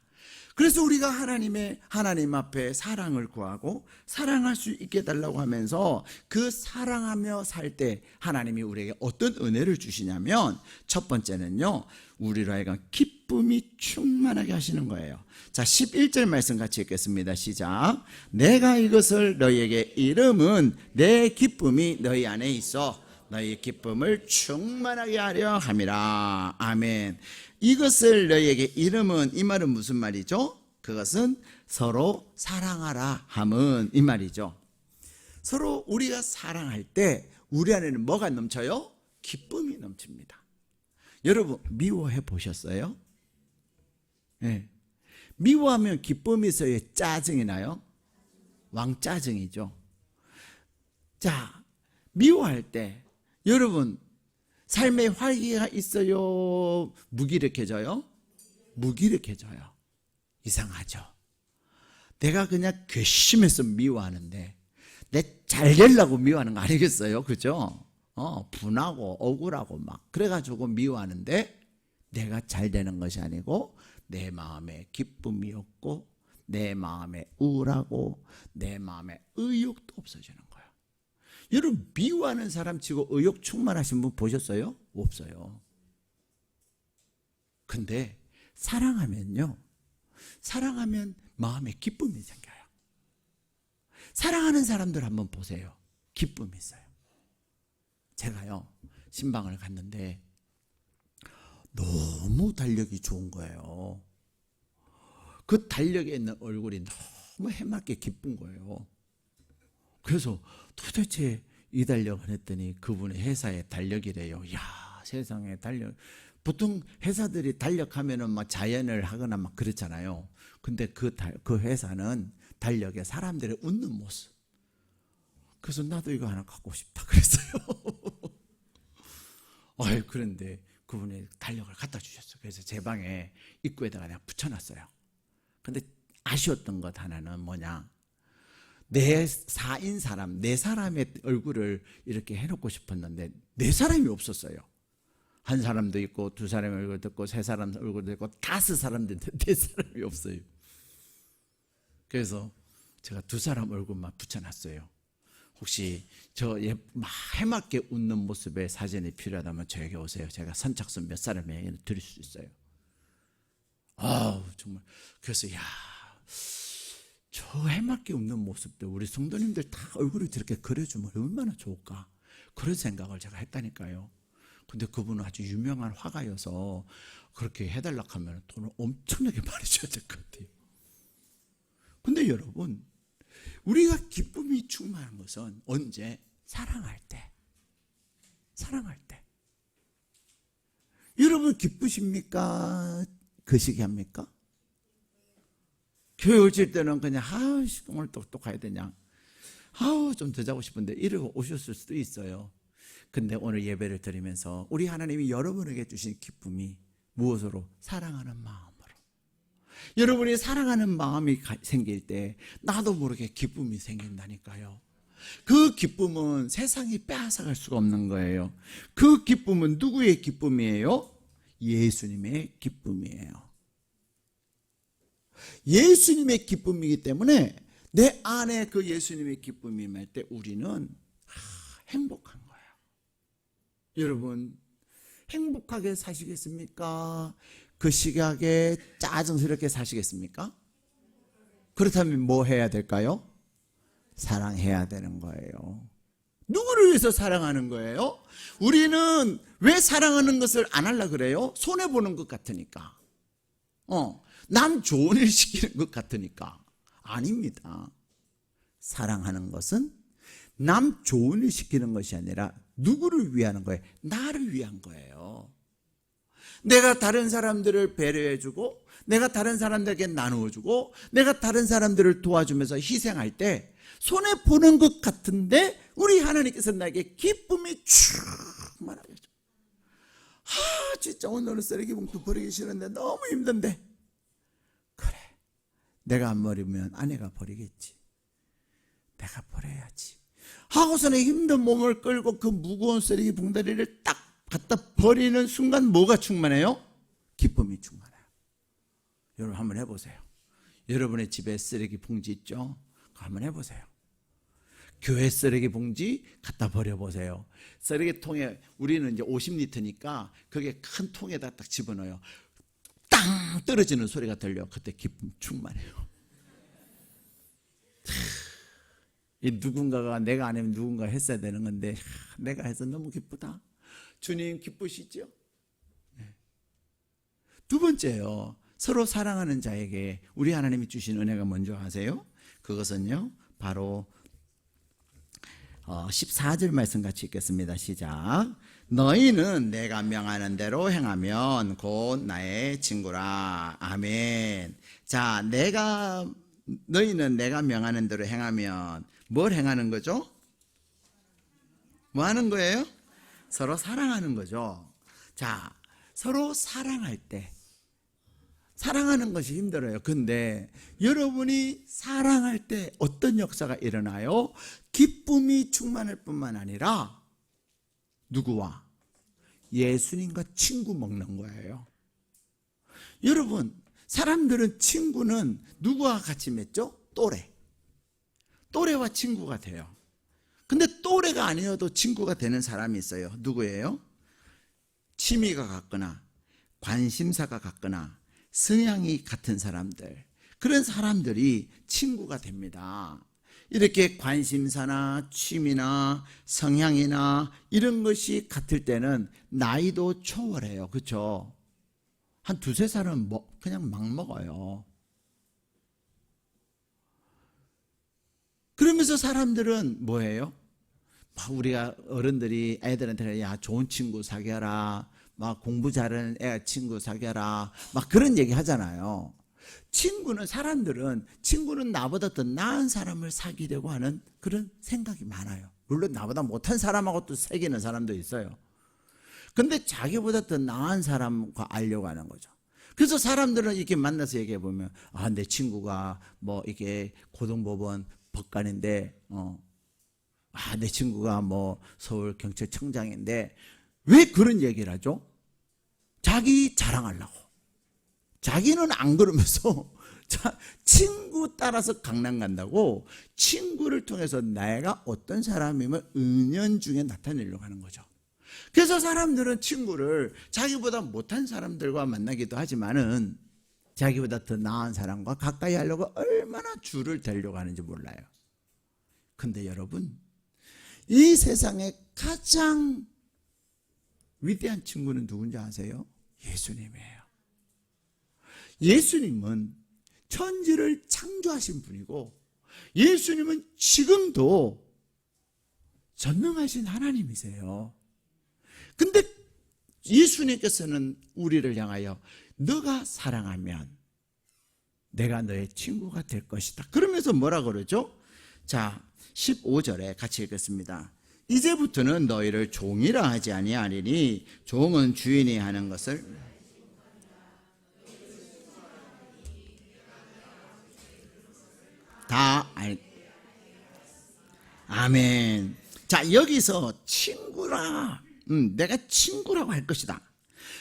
그래서 우리가 하나님 앞에 사랑을 구하고 사랑할 수 있게 해달라고 하면서 그 사랑하며 살 때 하나님이 우리에게 어떤 은혜를 주시냐면, 첫 번째는요, 우리로 하여금 기쁨이 충만하게 하시는 거예요. 자, 11절 말씀 같이 읽겠습니다. 시작. 내가 이것을 너희에게 이름은 내 기쁨이 너희 안에 있어 너희 기쁨을 충만하게 하려 함이라. 아멘. 이것을 너희에게 이름은, 이 말은 무슨 말이죠? 그것은 서로 사랑하라 함은, 이 말이죠. 서로 우리가 사랑할 때 우리 안에는 뭐가 넘쳐요? 기쁨이 넘칩니다. 여러분, 미워해 보셨어요? 네. 미워하면 기쁨이 있어요, 짜증이 나요? 왕짜증이죠. 자, 미워할 때 여러분 삶에 활기가 있어요, 무기력해져요? 무기력해져요. 이상하죠. 내가 그냥 괘씸해서 미워하는데 내 잘 되려고 미워하는 거 아니겠어요? 그죠? 분하고 억울하고 막 그래가지고 미워하는데 내가 잘 되는 것이 아니고 내 마음에 기쁨이 없고 내 마음에 우울하고 내 마음에 의욕도 없어지는 거예요. 여러분, 미워하는 사람 치고 의욕 충만하신 분 보셨어요? 없어요. 근데 사랑하면요, 사랑하면 마음에 기쁨이 생겨요. 사랑하는 사람들 한번 보세요. 기쁨이 있어요. 제가요, 신방을 갔는데 너무 달력이 좋은 거예요. 그 달력에 있는 얼굴이 너무 해맑게 기쁜 거예요. 그래서 도대체 이 달력을 했더니 그분의 회사의 달력이래요. 이야, 세상에 달력. 보통 회사들이 달력하면은 막 자연을 하거나 막 그렇잖아요. 근데 그 회사는 달력에 사람들의 웃는 모습. 그래서 나도 이거 하나 갖고 싶다 그랬어요. 그런데 그분이 달력을 갖다 주셨어요. 그래서 제 방에 입구에다가 내가 붙여놨어요. 근데 아쉬웠던 것 하나는 뭐냐, 네 사람의 얼굴을 이렇게 해놓고 싶었는데 네 사람이 없었어요. 한 사람도 있고 두 사람의 얼굴도 있고 세 사람 얼굴도 있고 다섯 사람도 있는데 네 사람이 없어요. 그래서 제가 두 사람 얼굴만 붙여놨어요. 혹시 저 해맑게 웃는 모습의 사진이 필요하다면 저에게 오세요. 제가 선착순 몇 사람에게 드릴 수 있어요. 정말. 그래서 저 해맑게 웃는 모습들 우리 성도님들 다 얼굴을 저렇게 그려주면 얼마나 좋을까, 그런 생각을 제가 했다니까요. 근데 그분은 아주 유명한 화가여서 그렇게 해달라고 하면 돈을 엄청나게 많이 줘야 될 것 같아요. 근데 여러분, 우리가 기쁨이 충만한 것은 언제? 사랑할 때. 사랑할 때. 여러분 기쁘십니까? 거시기 합니까? 교회 오실 때는 그냥 오늘 또 가야 되냐, 좀 더 자고 싶은데 이러고 오셨을 수도 있어요. 근데 오늘 예배를 드리면서 우리 하나님이 여러분에게 주신 기쁨이 무엇으로? 사랑하는 마음으로. 여러분이 사랑하는 마음이 생길 때 나도 모르게 기쁨이 생긴다니까요. 그 기쁨은 세상이 빼앗아갈 수가 없는 거예요. 그 기쁨은 누구의 기쁨이에요? 예수님의 기쁨이에요. 예수님의 기쁨이기 때문에 내 안에 그 예수님의 기쁨이 임할 때 우리는 행복한 거예요. 여러분, 행복하게 사시겠습니까? 그 시각에 짜증스럽게 사시겠습니까? 그렇다면 뭐 해야 될까요? 사랑해야 되는 거예요. 누구를 위해서 사랑하는 거예요? 우리는 왜 사랑하는 것을 안 하려고 그래요? 손해보는 것 같으니까. 남 좋은 일 시키는 것 같으니까. 아닙니다. 사랑하는 것은 남 좋은 일 시키는 것이 아니라 누구를 위하는 거예요? 나를 위한 거예요. 내가 다른 사람들을 배려해주고, 내가 다른 사람들에게 나누어주고, 내가 다른 사람들을 도와주면서 희생할 때 손해보는 것 같은데 우리 하나님께서 나에게 기쁨이 충만하게 해줘. 진짜 오늘은 쓰레기 봉투 버리기 싫은데 너무 힘든데, 그래, 내가 안 버리면 아내가 버리겠지, 내가 버려야지 하고서는 힘든 몸을 끌고 그 무거운 쓰레기 봉다리를 딱 갖다 버리는 순간 뭐가 충만해요? 기쁨이 충만해요. 여러분 한번 해보세요. 여러분의 집에 쓰레기 봉지 있죠? 그거 한번 해보세요. 교회 쓰레기 봉지 갖다 버려보세요. 쓰레기통에, 우리는 이제 50리터니까 그게 큰 통에다 딱 집어넣어요. 땅 떨어지는 소리가 들려. 그때 기쁨 충만해요. 이 누군가가, 내가 아니면 누군가 했어야 되는 건데 내가 해서 너무 기쁘다. 주님 기쁘시죠? 두 번째요, 서로 사랑하는 자에게 우리 하나님이 주신 은혜가 뭔지 아세요? 그것은요 바로 14절 말씀 같이 읽겠습니다. 시작. 너희는 내가 명하는 대로 행하면 곧 나의 친구라. 아멘. 자, 너희는 내가 명하는 대로 행하면 뭘 행하는 거죠? 뭐 하는 거예요? 서로 사랑하는 거죠. 자, 서로 사랑할 때, 사랑하는 것이 힘들어요. 근데 여러분이 사랑할 때 어떤 역사가 일어나요? 기쁨이 충만할 뿐만 아니라 누구와? 예수님과 친구 먹는 거예요. 여러분, 사람들은 친구는 누구와 같이 맺죠? 또래와 친구가 돼요. 근데 또래가 아니어도 친구가 되는 사람이 있어요. 누구예요? 취미가 같거나 관심사가 같거나 성향이 같은 사람들, 그런 사람들이 친구가 됩니다. 이렇게 관심사나 취미나 성향이나 이런 것이 같을 때는 나이도 초월해요. 그렇죠? 한 두세 살은 그냥 막 먹어요. 그러면서 사람들은 뭐예요? 우리가 어른들이 애들한테 야 좋은 친구 사귀어라, 막 공부 잘하는 애 친구 사귀어라, 막 그런 얘기 하잖아요. 사람들은 친구는 나보다 더 나은 사람을 사귀려고 하는 그런 생각이 많아요. 물론 나보다 못한 사람하고 또 사귀는 사람도 있어요. 근데 자기보다 더 나은 사람과 알려고 하는 거죠. 그래서 사람들은 이렇게 만나서 얘기해 보면 내 친구가 뭐 이게 고등법원 법관인데 내 친구가 뭐 서울경찰청장인데, 왜 그런 얘기를 하죠? 자기 자랑하려고. 자기는 안 그러면서 친구 따라서 강남 간다고, 친구를 통해서 내가 어떤 사람이면 은연중에 나타내려고 하는 거죠. 그래서 사람들은 친구를 자기보다 못한 사람들과 만나기도 하지만은 자기보다 더 나은 사람과 가까이 하려고 얼마나 줄을 대려고 하는지 몰라요. 근데 여러분, 이 세상에 가장 위대한 친구는 누군지 아세요? 예수님이에요. 예수님은 천지를 창조하신 분이고, 예수님은 지금도 전능하신 하나님이세요. 근데 예수님께서는 우리를 향하여 너가 사랑하면 내가 너의 친구가 될 것이다. 그러면서 뭐라 그러죠? 자, 15절에 같이 읽겠습니다. 이제부터는 너희를 종이라 하지 아니하리니 종은 주인이 하는 것을 다 알. 아멘. 자, 여기서 친구라, 내가 친구라고 할 것이다.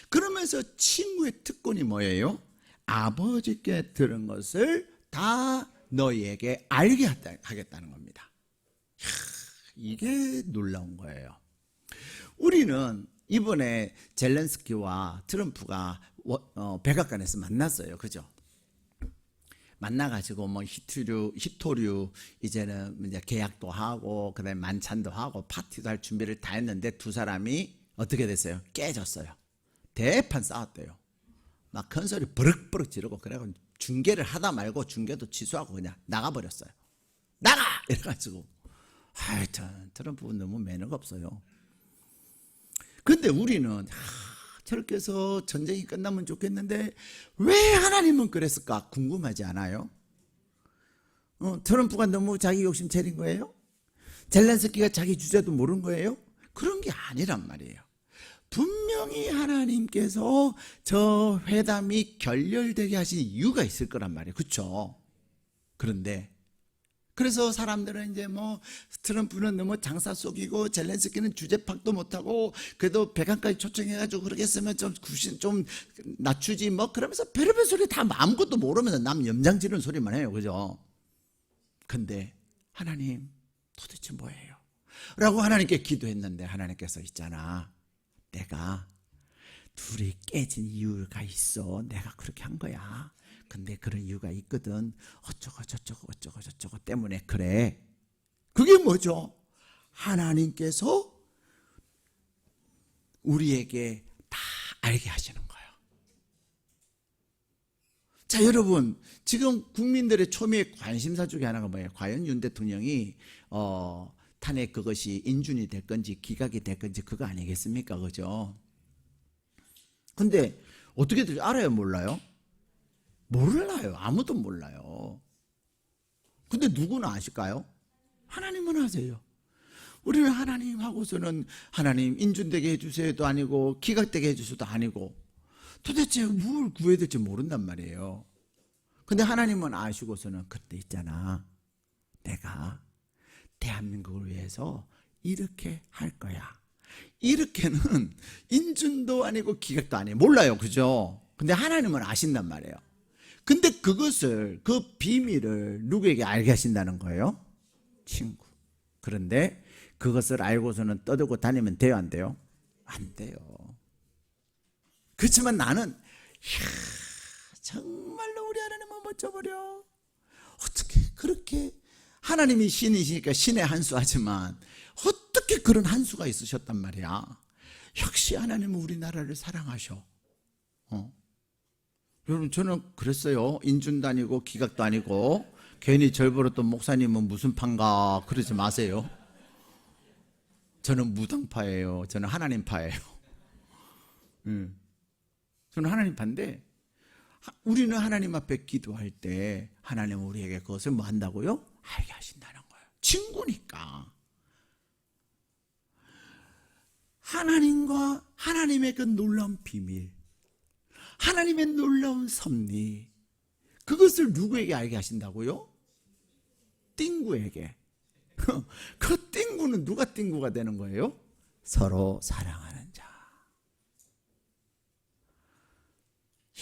그러면서 친구의 특권이 뭐예요? 아버지께 들은 것을 다 너희에게 알게 하겠다는 겁니다. 이게 놀라운 거예요. 우리는 이번에 젤렌스키와 트럼프가 백악관에서 만났어요. 그죠? 만나가지고 뭐 히토류 이제는 이제 계약도 하고 그다음에 만찬도 하고 파티도 할 준비를 다 했는데 두 사람이 어떻게 됐어요? 깨졌어요. 대판 싸웠대요. 막 큰 소리 버럭버럭 지르고 그래가지고 중계를 하다 말고 중계도 취소하고 그냥 나가버렸어요. 나가! 이래가지고 하여튼 트럼프는 너무 매너가 없어요. 근데 우리는 저렇게 해서 전쟁이 끝나면 좋겠는데 왜 하나님은 그랬을까 궁금하지 않아요? 트럼프가 너무 자기 욕심 차린 거예요? 젤렌스키가 자기 주제도 모르는 거예요? 그런 게 아니란 말이에요. 분명히 하나님께서 저 회담이 결렬되게 하신 이유가 있을 거란 말이에요. 그렇죠? 그런데 그래서 사람들은 이제 뭐 트럼프는 너무 장사 속이고 젤렌스키는 주제 파악도 못하고 그래도 백악관까지 초청해가지고 그러겠으면 좀 낮추지 뭐 그러면서 별의별 소리 다 아무것도 모르면서 남 염장 지르는 소리만 해요. 그죠? 근데 하나님 도대체 뭐예요? 라고 하나님께 기도했는데 하나님께서 있잖아, 내가 둘이 깨진 이유가 있어. 내가 그렇게 한 거야. 근데 그런 이유가 있거든. 어쩌고 저쩌고 때문에 그래. 그게 뭐죠? 하나님께서 우리에게 다 알게 하시는 거예요. 자, 여러분, 지금 국민들의 초미의 관심사 중에 하나가 뭐예요? 과연 윤 대통령이 탄핵 그것이 인준이 될 건지 기각이 될 건지 그거 아니겠습니까? 그죠? 근데 어떻게들 알아요? 몰라요? 몰라요. 아무도 몰라요. 근데 누구나 아실까요? 하나님은 아세요. 우리는 하나님 하고서는 하나님 인준되게 해주세요도 아니고 기각되게 해주세요도 아니고 도대체 뭘 구해야 될지 모른단 말이에요. 근데 하나님은 아시고서는 그때 있잖아, 내가 대한민국을 위해서 이렇게 할 거야. 이렇게는 인준도 아니고 기각도 아니에요. 몰라요. 그죠? 근데 하나님은 아신단 말이에요. 근데 그것을, 그 비밀을 누구에게 알게 하신다는 거예요? 친구. 그런데 그것을 알고서는 떠들고 다니면 돼요, 안 돼요? 안 돼요. 그렇지만 나는 정말로 우리 하나님은 멋져버려. 어떻게 그렇게, 하나님이 신이시니까 신의 한 수 하지만 어떻게 그런 한 수가 있으셨단 말이야. 역시 하나님은 우리나라를 사랑하셔. 여러분, 저는 그랬어요. 인준도 아니고 기각도 아니고 괜히 절버렸던 목사님은 무슨 판가 그러지 마세요. 저는 무당파예요. 저는 하나님파예요. 저는 하나님파인데 우리는 하나님 앞에 기도할 때 하나님은 우리에게 그것을 뭐 한다고요? 알게 하신다는 거예요. 친구니까. 하나님과 하나님의 그 놀라운 비밀, 하나님의 놀라운 섭리, 그것을 누구에게 알게 하신다고요? 띵구에게. 그 띵구는 누가 띵구가 되는 거예요? 서로 사랑하는 자.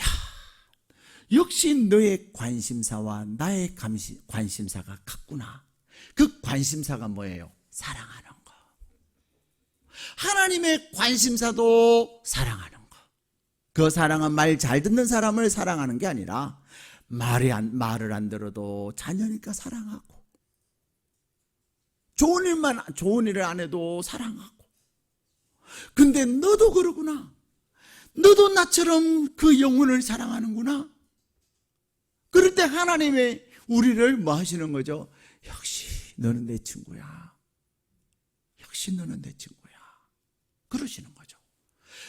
야, 역시 너의 관심사와 나의 관심사가 같구나. 그 관심사가 뭐예요? 사랑하는 거. 하나님의 관심사도 사랑하는 거. 그 사랑은 말 잘 듣는 사람을 사랑하는 게 아니라 말을 안 들어도 자녀니까 사랑하고, 좋은 일을 안 해도 사랑하고. 근데 너도 그러구나. 너도 나처럼 그 영혼을 사랑하는구나. 그럴 때 하나님의 우리를 뭐 하시는 거죠? 역시 너는 내 친구야. 역시 너는 내 친구야. 그러시는 거죠.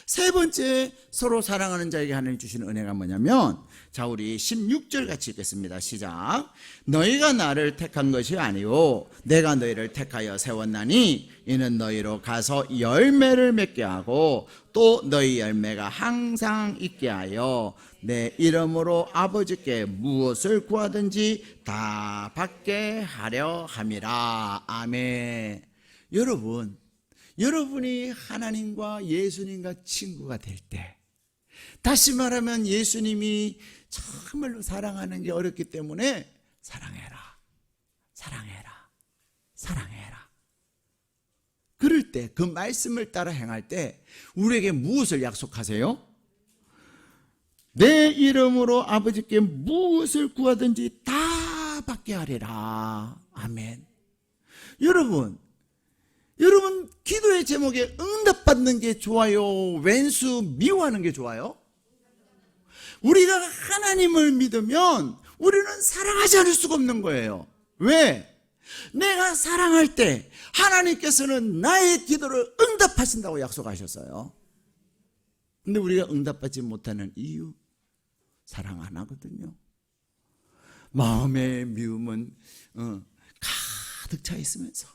세 번째, 서로 사랑하는 자에게 하나님 주시는 은혜가 뭐냐면, 자, 우리 16절 같이 읽겠습니다. 시작. 너희가 나를 택한 것이 아니요 내가 너희를 택하여 세웠나니 이는 너희로 가서 열매를 맺게 하고 또 너희 열매가 항상 있게 하여 내 이름으로 아버지께 무엇을 구하든지 다 받게 하려 함이라. 아멘. 여러분이 하나님과 예수님과 친구가 될 때, 다시 말하면 예수님이 정말로 사랑하는 게 어렵기 때문에 사랑해라, 사랑해라, 사랑해라. 그럴 때, 그 말씀을 따라 행할 때 우리에게 무엇을 약속하세요? 내 이름으로 아버지께 무엇을 구하든지 다 받게 하리라. 아멘. 여러분 기도의 제목에 응답받는 게 좋아요? 왼수 미워하는 게 좋아요? 우리가 하나님을 믿으면 우리는 사랑하지 않을 수가 없는 거예요. 왜? 내가 사랑할 때 하나님께서는 나의 기도를 응답하신다고 약속하셨어요. 근데 우리가 응답받지 못하는 이유, 사랑 안 하거든요. 마음의 미움은 가득 차 있으면서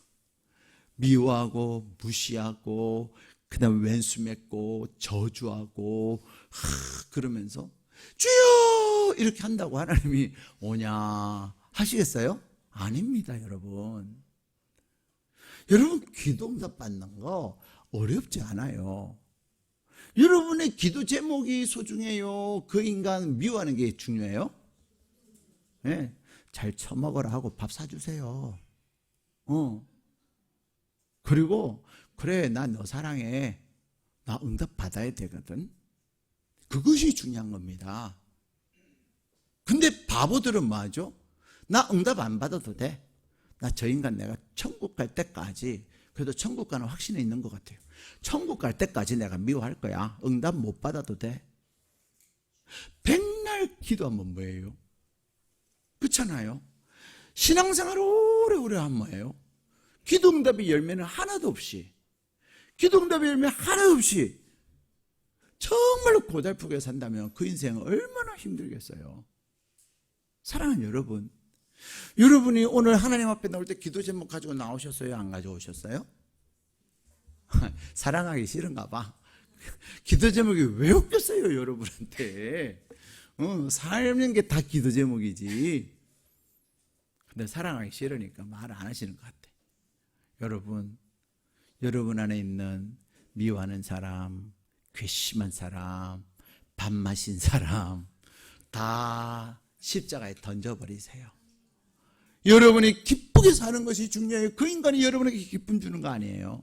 미워하고 무시하고 그다음 왼수 맺고 저주하고 그러면서 주여 이렇게 한다고 하나님이 오냐 하시겠어요? 아닙니다. 여러분 기도 응답 받는 거 어렵지 않아요. 여러분의 기도 제목이 소중해요? 그 인간 미워하는 게 중요해요? 네, 잘 처먹어라 하고 밥 사주세요. 그리고 그래 나 너 사랑해, 나 응답 받아야 되거든. 그것이 중요한 겁니다. 근데 바보들은 뭐 하죠? 나 응답 안 받아도 돼, 나 저 인간 내가 천국 갈 때까지, 그래도 천국 가는 확신이 있는 것 같아요. 천국 갈 때까지 내가 미워할 거야, 응답 못 받아도 돼. 백날 기도하면 뭐예요? 그렇잖아요. 신앙생활 오래오래 하면 뭐예요? 기도응답의 열매는 하나도 없이, 기도응답의 열매 하나도 없이 정말로 고달프게 산다면 그 인생은 얼마나 힘들겠어요. 사랑하는 여러분, 여러분이 오늘 하나님 앞에 나올 때 기도 제목 가지고 나오셨어요? 안 가져오셨어요? 사랑하기 싫은가 봐. 기도 제목이 왜 웃겼어요 여러분한테? 삶인 게 다 기도 제목이지. 근데 사랑하기 싫으니까 말 안 하시는 것 같아. 여러분 안에 있는 미워하는 사람, 괘씸한 사람, 밥 마신 사람 다 십자가에 던져버리세요. 여러분이 기쁘게 사는 것이 중요해요. 그 인간이 여러분에게 기쁨 주는 거 아니에요.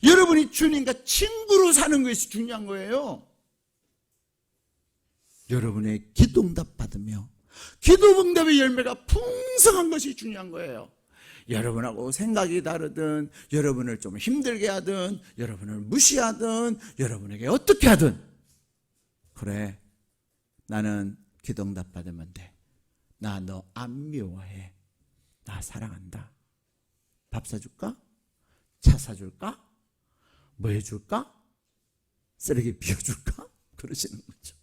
여러분이 주님과 친구로 사는 것이 중요한 거예요. 여러분의 기도 응답 받으며 기도 응답의 열매가 풍성한 것이 중요한 거예요. 여러분하고 생각이 다르든, 여러분을 좀 힘들게 하든, 여러분을 무시하든, 여러분에게 어떻게 하든, 그래 나는 기도 응답 받으면 돼. 나 너 안 미워해. 나 사랑한다. 밥 사줄까? 차 사줄까? 뭐 해줄까? 쓰레기 비워줄까? 그러시는 거죠.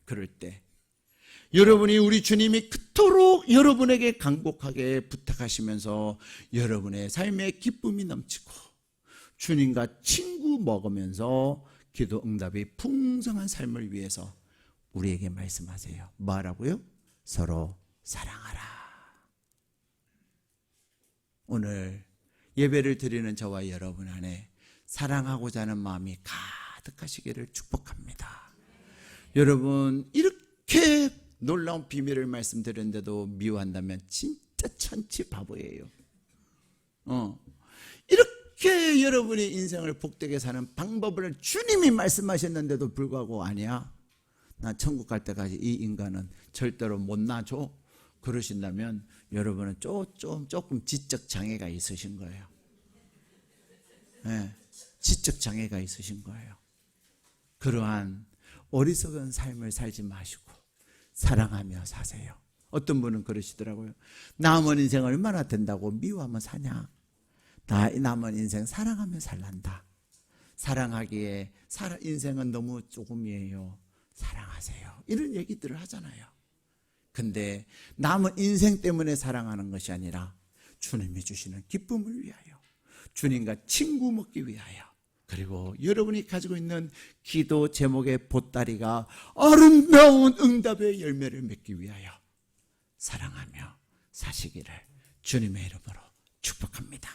그럴 때 여러분이 우리 주님이 그토록 여러분에게 간곡하게 부탁하시면서 여러분의 삶에 기쁨이 넘치고 주님과 친구 먹으면서 기도 응답이 풍성한 삶을 위해서 우리에게 말씀하세요. 뭐라고요? 서로 사랑하라. 오늘 예배를 드리는 저와 여러분 안에 사랑하고자 하는 마음이 가득하시기를 축복합니다. 여러분, 이렇게 놀라운 비밀을 말씀드렸는데도 미워한다면 진짜 천치 바보예요. 이렇게 여러분의 인생을 복되게 사는 방법을 주님이 말씀하셨는데도 불구하고 아니야, 나 천국 갈 때까지 이 인간은 절대로 못 놔줘, 그러신다면 여러분은 조금 지적 장애가 있으신 거예요. 네, 지적 장애가 있으신 거예요. 그러한 어리석은 삶을 살지 마시고 사랑하며 사세요. 어떤 분은 그러시더라고요. 남은 인생 얼마나 된다고 미워하면 사냐? 나 남은 인생 사랑하며 살란다. 사랑하기에 인생은 너무 조금이에요. 사랑하세요. 이런 얘기들을 하잖아요. 근데 남은 인생 때문에 사랑하는 것이 아니라 주님이 주시는 기쁨을 위하여, 주님과 친구 먹기 위하여, 그리고 여러분이 가지고 있는 기도 제목의 보따리가 아름다운 응답의 열매를 맺기 위하여 사랑하며 사시기를 주님의 이름으로 축복합니다.